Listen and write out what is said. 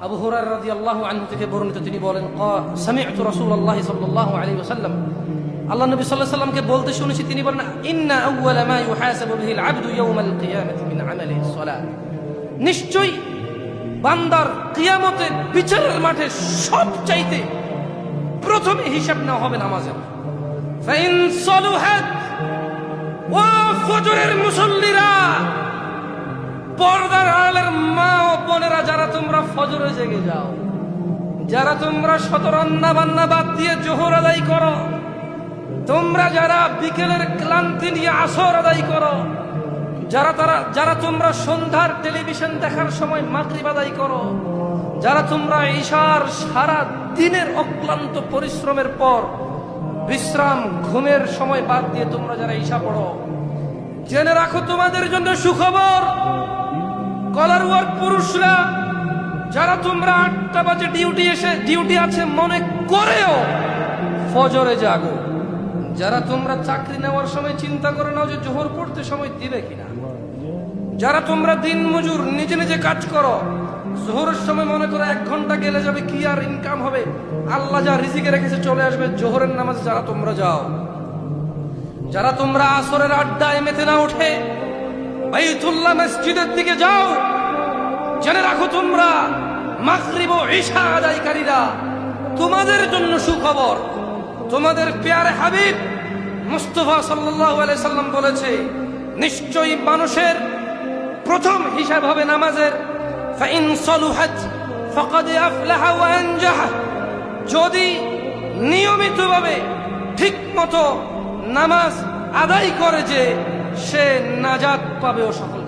আবু হুরায়রা রাদিয়াল্লাহু আনহু থেকে বর্ণিত, তিনি বলেন, সামি'তু রাসূলুল্লাহ সাল্লাল্লাহু আলাইহি ওয়াসাল্লাম, আল্লাহ নবী সাল্লাল্লাহু আলাইহি ওয়াসাল্লামকে বলতে শুনেছি, তিনি বলেন, ইন্না আউওয়ালা মা ইউহাসাবু বিহিল আবদু ইয়াওমাল কিয়ামাতি মিন আমালিহিস সালাত, নিশ্চয়ই বান্দার কিয়ামতের বিচারের মাঠে সবচাইতে প্রথমে হিসাব নেওয়া হবে নামাজের। ফাইন সালুহাত, ও ফজরের মুসল্লিরা, পর্দার আড়ালের মা ও বোনেরা, যারা তোমরা ফজরে জেগে যাও, যারা তোমরা শত রান্না বান্না বাদ দিয়ে জোহর আদায় করো, তোমরা যারা বিকেলের ক্লান্তি নিয়ে আসর আদায় করো, যারা তোমরা সন্ধ্যার টেলিভিশন দেখার সময় মাগরিব আদায় করো, যারা তোমরা ঈশার সারা দিনের অক্লান্ত পরিশ্রমের পর বিশ্রাম ঘুমের সময় বাদ দিয়ে তোমরা যারা ঈশা পড়ো, জেনে রাখো তোমাদের জন্য সুখবর। কলার ওয়ার্ক পুরুষরা, যারা তোমরা 8টা বাজে ডিউটি আছে মনে করেও ফজরে জাগো, যারা তোমরা চাকরি নেওয়ার সময় চিন্তা করে নাও যে জোহর পড়তে সময় দিবে কিনা, যারা তোমরা দিন মজুর নিজে নিজে কাজ করো, জোহরের সময় মনে করো 1 ঘন্টা গেলে যাবে, কি আর ইনকাম হবে, আল্লাহ যা রিজিকে রেখেছে চলে আসবে, জোহরের নামাজে যারা তোমরা যাও, যারা তোমরা আসরের আড্ডায় মেতে না উঠে বাইতুল্লাহ মসজিদের দিকে যাও, জেনে রাখো তোমরা মাগরিব ও ঈশা আদায়কারীরা, তোমাদের জন্য সুখবর। তোমাদের প্যারে হাবিব মুস্তাফা সাল্লাল্লাহু আলাইহি সাল্লাম বলেছে, নিশ্চয়ই মানুষের প্রথম হিসাব হবে নামাজের। ফাইন সালুহাত ফাকাদ আফলাহা ওয়া আনজাহা, যদি নিয়মিতভাবে ঠিকমতো নামাজ আদায় করে যে, সে নাজাত পাবে ও সফল